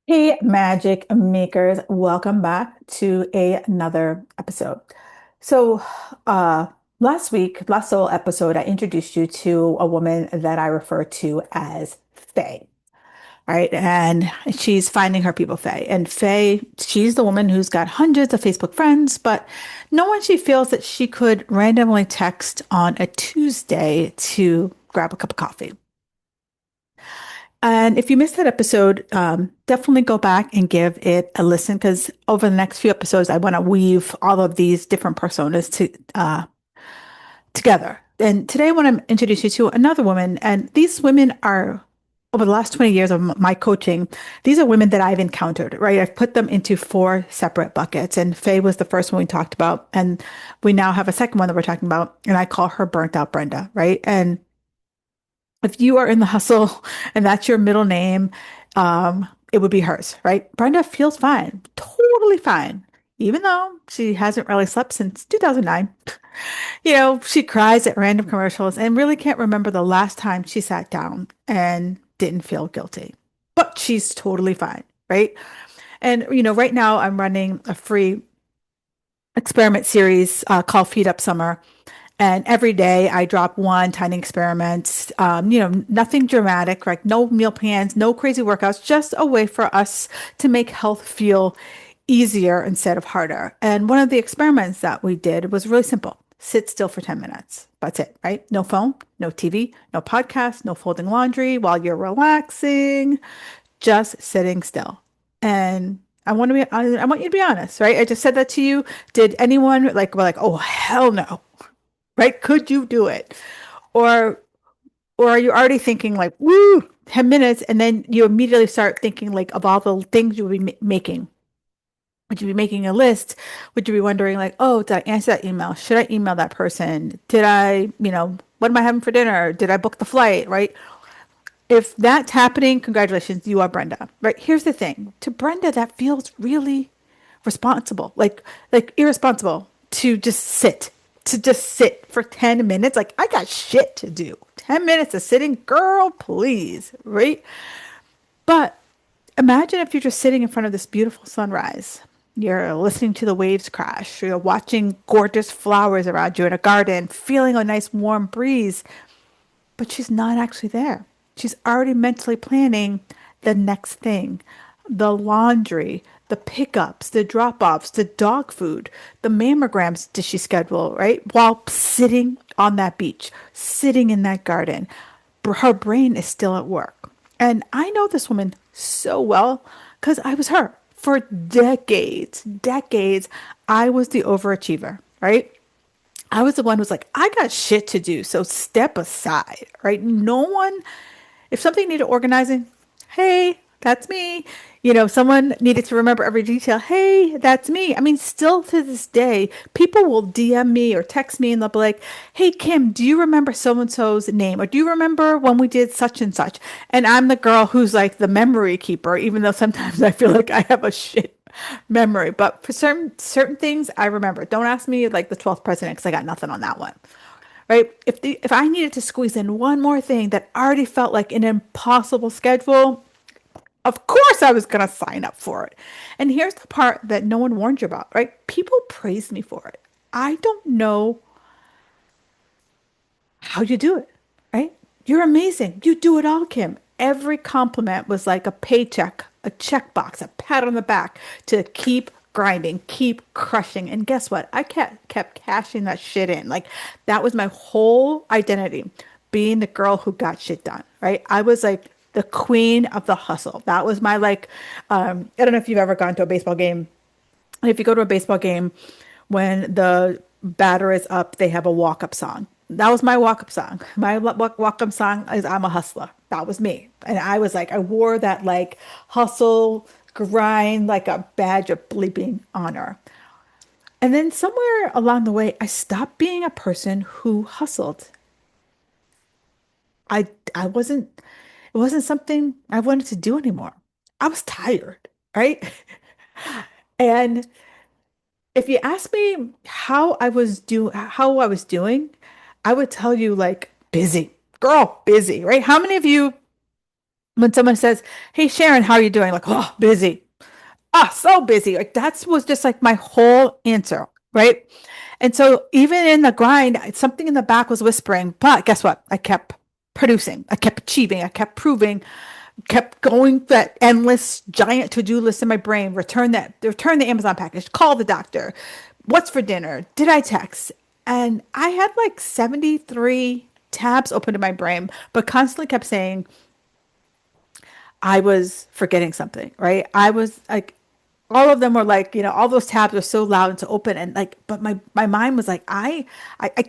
Hey, magic makers, welcome back to another episode. So, uh, last solo episode, I introduced you to a woman that I refer to as Faye, right? And she's finding her people, Faye. And Faye, she's the woman who's got hundreds of Facebook friends, but no one she feels that she could randomly text on a Tuesday to grab a cup of coffee. And if you missed that episode, definitely go back and give it a listen because over the next few episodes, I want to weave all of these different personas together. And today, I want to introduce you to another woman. And these women are, over the last 20 years of my coaching, these are women that I've encountered, right? I've put them into four separate buckets. And Faye was the first one we talked about. And we now have a second one that we're talking about. And I call her Burnt-Out Brenda, right? And if you are in the hustle and that's your middle name, it would be hers, right? Brenda feels fine, totally fine, even though she hasn't really slept since 2009. She cries at random commercials and really can't remember the last time she sat down and didn't feel guilty. But she's totally fine, right? And, right now I'm running a free experiment series called Feed Up Summer. And every day I drop one tiny experiment, nothing dramatic, like no meal plans, no crazy workouts, just a way for us to make health feel easier instead of harder. And one of the experiments that we did was really simple. Sit still for 10 minutes. That's it, right? No phone, no TV, no podcast, no folding laundry while you're relaxing, just sitting still. And I want you to be honest, right? I just said that to you. Did anyone were like, oh, hell no, right? Could you do it? Or or are you already thinking like, woo, 10 minutes, and then you immediately start thinking like of all the things you would be making? Would you be making a list? Would you be wondering like, oh, did I answer that email? Should I email that person? Did I, what am I having for dinner? Did I book the flight? Right? If that's happening, congratulations, you are Brenda. Right? Here's the thing. To Brenda, that feels really responsible, like irresponsible to just sit for 10 minutes. Like I got shit to do. 10 minutes of sitting, girl, please, right? But imagine if you're just sitting in front of this beautiful sunrise. You're listening to the waves crash. You're watching gorgeous flowers around you in a garden, feeling a nice warm breeze, but she's not actually there. She's already mentally planning the next thing, the laundry, the pickups, the drop offs, the dog food, the mammograms did she schedule, right? While sitting on that beach, sitting in that garden. Her brain is still at work. And I know this woman so well because I was her. For decades, decades, I was the overachiever, right? I was the one who's like, I got shit to do, so step aside, right? No one, if something needed organizing, hey, that's me. Someone needed to remember every detail. Hey, that's me. I mean, still to this day, people will DM me or text me and they'll be like, hey, Kim, do you remember so and so's name? Or do you remember when we did such and such? And I'm the girl who's like the memory keeper, even though sometimes I feel like I have a shit memory. But for certain things, I remember. Don't ask me like the 12th president because I got nothing on that one, right? If I needed to squeeze in one more thing that already felt like an impossible schedule, of course I was going to sign up for it. And here's the part that no one warned you about, right? People praised me for it. I don't know how you do it, right? You're amazing. You do it all, Kim. Every compliment was like a paycheck, a checkbox, a pat on the back to keep grinding, keep crushing. And guess what? I kept cashing that shit in. Like that was my whole identity, being the girl who got shit done, right? I was like the queen of the hustle. That was my I don't know if you've ever gone to a baseball game. If you go to a baseball game, when the batter is up, they have a walk-up song. That was my walk-up song. My walk-up song is "I'm a Hustler." That was me, and I was like, I wore that like hustle grind like a badge of bleeping honor. And then somewhere along the way, I stopped being a person who hustled. I wasn't. It wasn't something I wanted to do anymore. I was tired, right? And if you ask me how I was doing, I would tell you like busy. Girl, busy, right? How many of you When someone says, "Hey Sharon, how are you doing?" Like, "Oh, busy." Ah, so busy. Like that was just like my whole answer, right? And so even in the grind, something in the back was whispering, but guess what? I kept producing, I kept achieving, I kept proving, kept going that endless giant to-do list in my brain. Return the Amazon package, call the doctor. What's for dinner? Did I text? And I had like 73 tabs open in my brain, but constantly kept saying I was forgetting something, right? I was like, all of them were like, all those tabs were so loud and so open and like, but my mind was like, I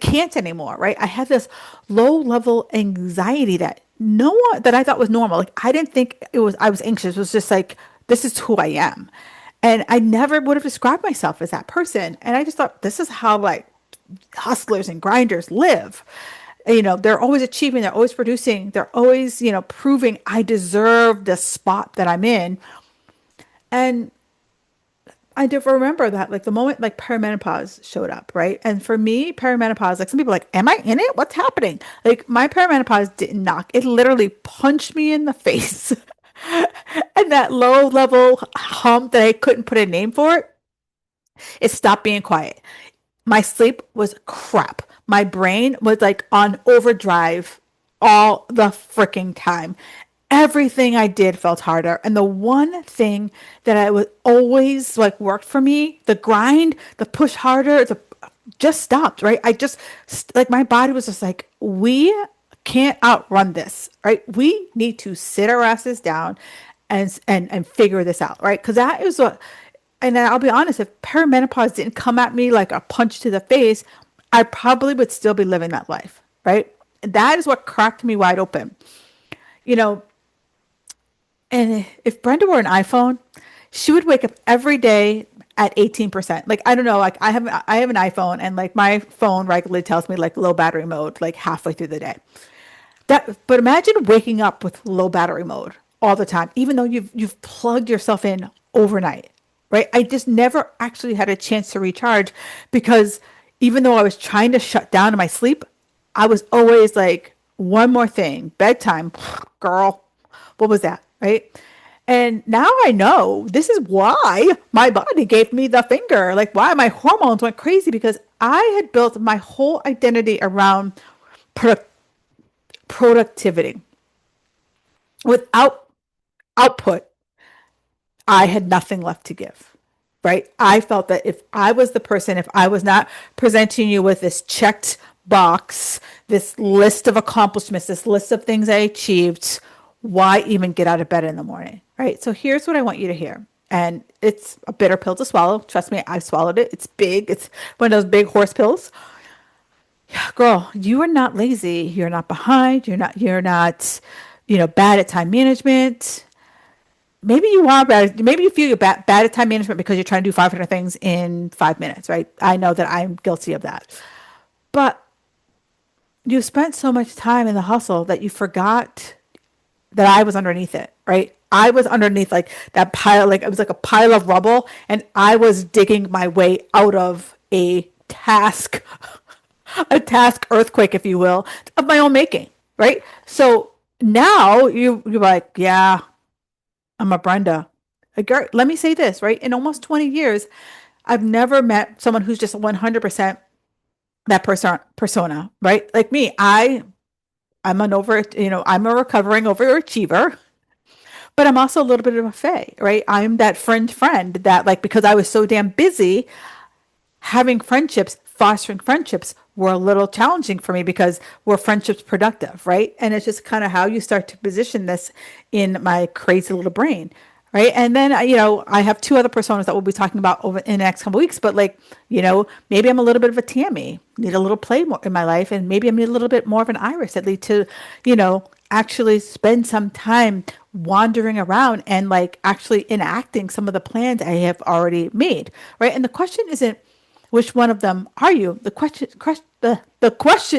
can't anymore, right? I had this low level anxiety that no one that I thought was normal. Like I didn't think I was anxious. It was just like, this is who I am. And I never would have described myself as that person. And I just thought this is how like hustlers and grinders live. They're always achieving, they're always producing, they're always, proving I deserve the spot that I'm in. And I do remember that, like the moment like perimenopause showed up, right? And for me, perimenopause, like some people are like, am I in it? What's happening? Like my perimenopause didn't knock. It literally punched me in the face. And that low level hump that I couldn't put a name for, it stopped being quiet. My sleep was crap. My brain was like on overdrive all the freaking time. Everything I did felt harder. And the one thing that I was always like worked for me, the grind, the push harder, the just stopped, right? Like my body was just like, we can't outrun this, right? We need to sit our asses down and figure this out, right? Because that is what, and I'll be honest, if perimenopause didn't come at me like a punch to the face, I probably would still be living that life, right? That is what cracked me wide open. You know, and if Brenda were an iPhone, she would wake up every day at 18%. Like, I don't know, like I have an iPhone and like my phone regularly tells me like low battery mode, like halfway through the day. But imagine waking up with low battery mode all the time, even though you've plugged yourself in overnight, right? I just never actually had a chance to recharge because even though I was trying to shut down in my sleep, I was always like, one more thing, bedtime, girl. What was that? Right. And now I know this is why my body gave me the finger, like why my hormones went crazy because I had built my whole identity around product productivity. Without output, I had nothing left to give. Right. I felt that if I was the person, if I was not presenting you with this checked box, this list of accomplishments, this list of things I achieved, why even get out of bed in the morning? Right. So here's what I want you to hear. And it's a bitter pill to swallow. Trust me, I've swallowed it. It's big. It's one of those big horse pills. Girl, you are not lazy. You're not behind. You're not, bad at time management. Maybe you are bad. Maybe you feel you're bad at time management because you're trying to do 500 things in 5 minutes, right? I know that I'm guilty of that. But you spent so much time in the hustle that you forgot that I was underneath it, right? I was underneath like that pile, like it was like a pile of rubble, and I was digging my way out of task, a task earthquake, if you will, of my own making, right? So now you're like, yeah, I'm a Brenda. Like, let me say this, right? In almost 20 years, I've never met someone who's just 100% that persona, right? Like me, I'm a recovering overachiever, but I'm also a little bit of a fae, right? I'm that friend that like because I was so damn busy having friendships, fostering friendships were a little challenging for me because were friendships productive, right? And it's just kind of how you start to position this in my crazy little brain, right? And then, I have two other personas that we'll be talking about over in the next couple of weeks, but like, maybe I'm a little bit of a Tammy, need a little play more in my life, and maybe I'm a little bit more of an Iris that lead to, actually spend some time wandering around and like actually enacting some of the plans I have already made, right? And the question isn't which one of them are you? The question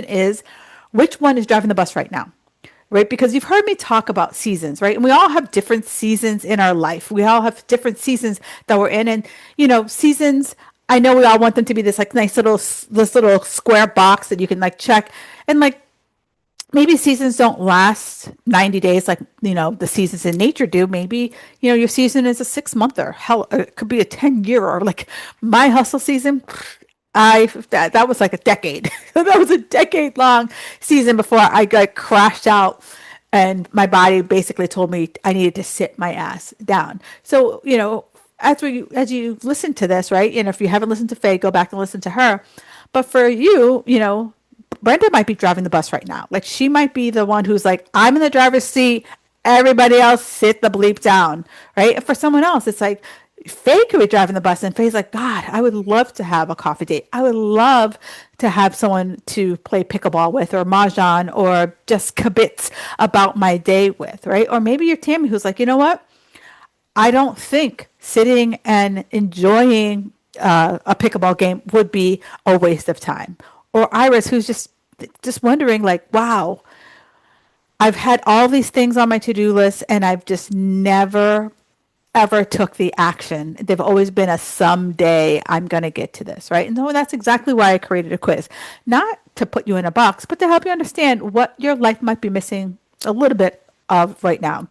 is, which one is driving the bus right now? Right? Because you've heard me talk about seasons, right? And we all have different seasons in our life. We all have different seasons that we're in. And, seasons, I know we all want them to be this like nice this little square box that you can like check. And like, maybe seasons don't last 90 days like, the seasons in nature do. Maybe, your season is a 6 monther. Hell, it could be a 10 year, or like my hustle season. That was like a decade. That was a decade long season before I got crashed out and my body basically told me I needed to sit my ass down. So, as you listen to this, right? And if you haven't listened to Faye, go back and listen to her. But for you, Brenda might be driving the bus right now. Like she might be the one who's like, I'm in the driver's seat. Everybody else sit the bleep down, right? And for someone else, it's like Faye could be driving the bus and Faye's like, God, I would love to have a coffee date. I would love to have someone to play pickleball with or mahjong or just kibitz about my day with, right? Or maybe you're Tammy who's like, you know what? I don't think sitting and enjoying a pickleball game would be a waste of time. Or Iris, who's just wondering, like, wow, I've had all these things on my to-do list, and I've just never ever took the action. They've always been a someday I'm going to get to this, right? And so that's exactly why I created a quiz, not to put you in a box, but to help you understand what your life might be missing a little bit of right now.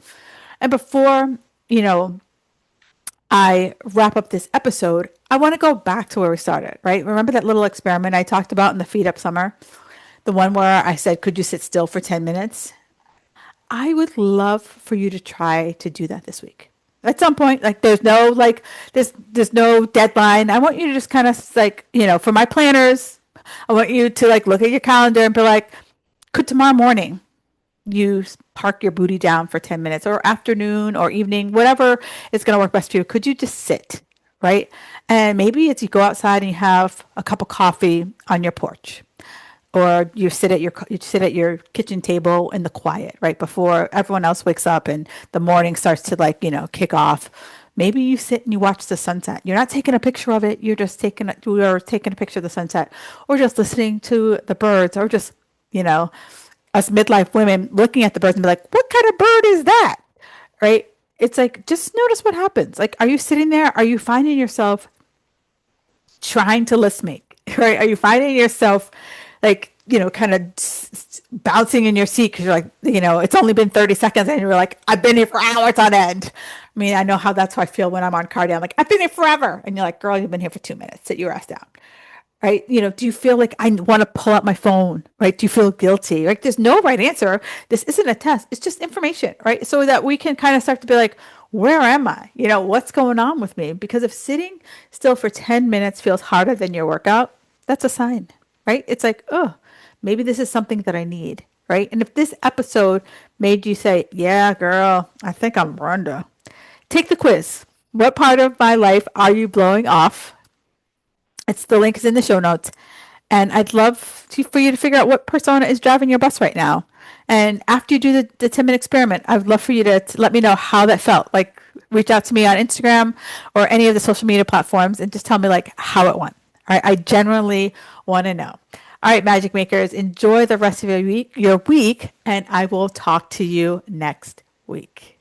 And before, I wrap up this episode, I want to go back to where we started, right? Remember that little experiment I talked about in the Feed Up Summer? The one where I said, could you sit still for 10 minutes? I would love for you to try to do that this week. At some point, like there's no deadline. I want you to just kind of like, for my planners, I want you to like look at your calendar and be like, could tomorrow morning you park your booty down for 10 minutes or afternoon or evening, whatever is going to work best for you. Could you just sit, right? And maybe it's you go outside and you have a cup of coffee on your porch, or you sit at your kitchen table in the quiet, right? Before everyone else wakes up and the morning starts to kick off. Maybe you sit and you watch the sunset. You're not taking a picture of it. You're taking a picture of the sunset, or just listening to the birds, or just, us midlife women looking at the birds and be like, what kind of bird is that? Right? It's like, just notice what happens. Like, are you sitting there? Are you finding yourself trying to list make, right? Are you finding yourself like, kind of bouncing in your seat because you're like, it's only been 30 seconds and you're like, I've been here for hours on end. I mean, I know that's how I feel when I'm on cardio. I'm like, I've been here forever. And you're like, girl, you've been here for 2 minutes. Sit your ass down. Right? Do you feel like I want to pull out my phone? Right? Do you feel guilty? Like there's no right answer. This isn't a test. It's just information, right? So that we can kind of start to be like, where am I? What's going on with me? Because if sitting still for 10 minutes feels harder than your workout, that's a sign, right? It's like, oh, maybe this is something that I need, right? And if this episode made you say, yeah, girl, I think I'm Brenda, take the quiz. What part of my life are you blowing off? The link is in the show notes. And I'd love for you to figure out what persona is driving your bus right now. And after you do the 10-minute experiment, I'd love for you to let me know how that felt. Like, reach out to me on Instagram or any of the social media platforms and just tell me like how it went. All right. I genuinely want to know. All right, Magic Makers, enjoy the rest of your week, and I will talk to you next week.